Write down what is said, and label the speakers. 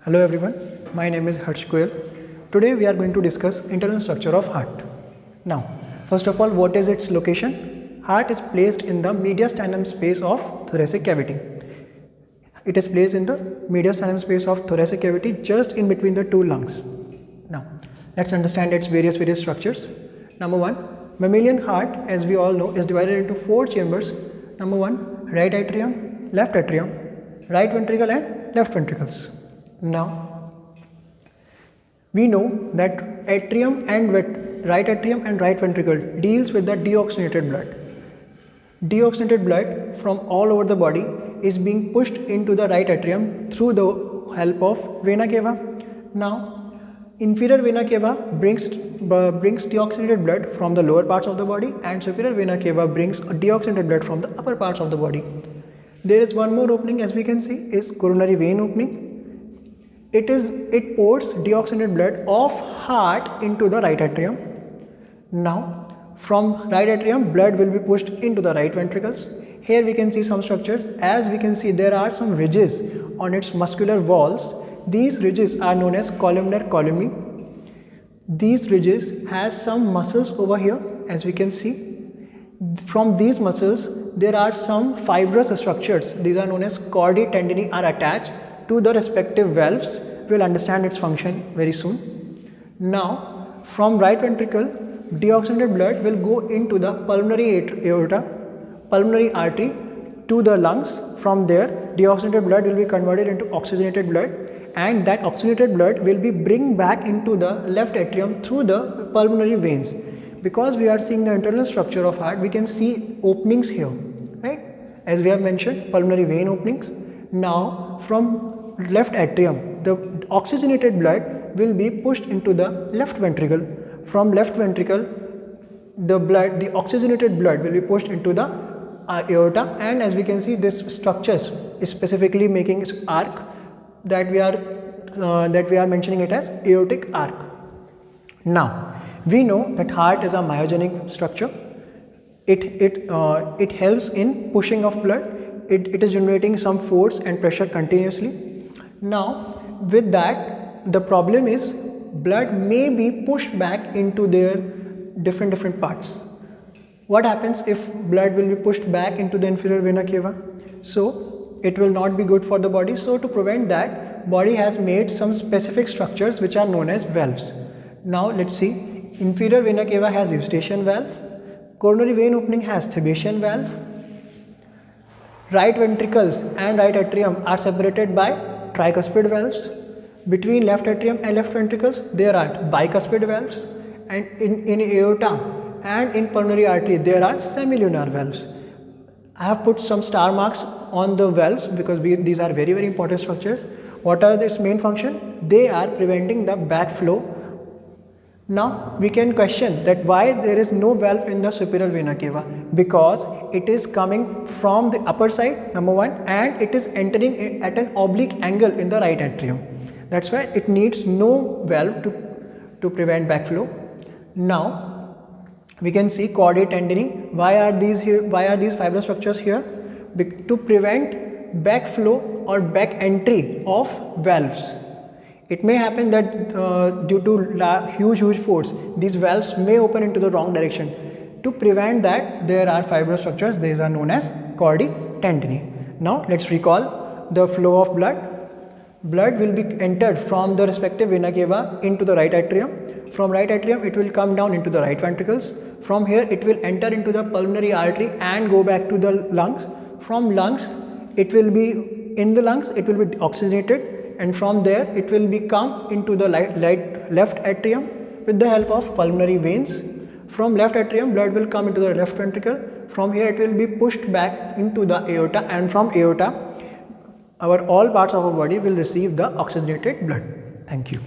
Speaker 1: Hello everyone, my name is Goel. Today we are going to discuss internal structure of heart. Now, first of all, what is its location? Heart is placed in the mediastinum space of thoracic cavity. It is placed in the mediastinum space of thoracic cavity just in between the two lungs. Now, let's understand its various structures. Number one, mammalian heart, as we all know, is divided into four chambers. Number one, right atrium, right ventricle and left ventricles. Now, we know that right atrium and right ventricle deals with the deoxygenated blood. Deoxygenated blood from all over the body is being pushed into the right atrium through the help of vena cava. Now, inferior vena cava brings deoxygenated blood from the lower parts of the body, and superior vena cava brings deoxygenated blood from the upper parts of the body. There is one more opening, as we can see, is coronary vein opening. It pours deoxygenated blood of heart into the right atrium. Now, from right atrium, blood will be pushed into the right ventricles. Here we can see some structures. As we can see, there are some ridges on its muscular walls. These ridges are known as columnar columni. These ridges has some muscles over here, as we can see. From these muscles, there are some fibrous structures. These are known as chordae tendineae are attached to the respective valves. We will understand its function very soon. Now, from right ventricle, deoxygenated blood will go into the pulmonary artery to the lungs. From there, deoxygenated blood will be converted into oxygenated blood, and that oxygenated blood will be bring back into the left atrium through the pulmonary veins. Because we are seeing the internal structure of heart, we can see openings here, right? As we have mentioned, pulmonary vein openings. Now, from left atrium, the oxygenated blood will be pushed into the left ventricle. From left ventricle, the oxygenated blood will be pushed into the aorta, and as we can see, this structures is specifically making its arc that we are mentioning it as aortic arc. Now, we know that heart is a myogenic structure. It helps in pushing of blood. It is generating some force and pressure continuously. Now, with that, the problem is blood may be pushed back into their different parts. What happens if blood will be pushed back into the inferior vena cava? So, it will not be good for the body. So, to prevent that, body has made some specific structures which are known as valves. Now, let's see. Inferior vena cava has eustachian valve. Coronary vein opening has Thebetian valve. Right ventricles and right atrium are separated by tricuspid valves. Between left atrium and left ventricles, there are bicuspid valves, and in aorta and in pulmonary artery, there are semilunar valves. I have put some star marks on the valves because these are very important structures. What are its main function? They are preventing the backflow. Now, we can question that why there is no valve in the superior vena cava, because it is coming from the upper side, number one, and it is entering at an oblique angle in the right atrium. That's why it needs no valve to prevent backflow. Now, we can see chordae tendineae. Why are these fibrous structures here? To prevent backflow or back entry of valves. It may happen that due to huge force, these valves may open into the wrong direction. To prevent that, there are fibrous structures. These are known as chordae tendineae. Now, let's recall the flow of blood. Blood will be entered from the respective vena cava into the right atrium. From right atrium, it will come down into the right ventricles. From here, it will enter into the pulmonary artery and go back to the lungs. From lungs, it will be in the lungs, it will be oxygenated, and from there, it will come into the left atrium with the help of pulmonary veins. From left atrium, blood will come into the left ventricle. From here, it will be pushed back into the aorta, and from aorta, all parts of our body will receive the oxygenated blood. Thank you.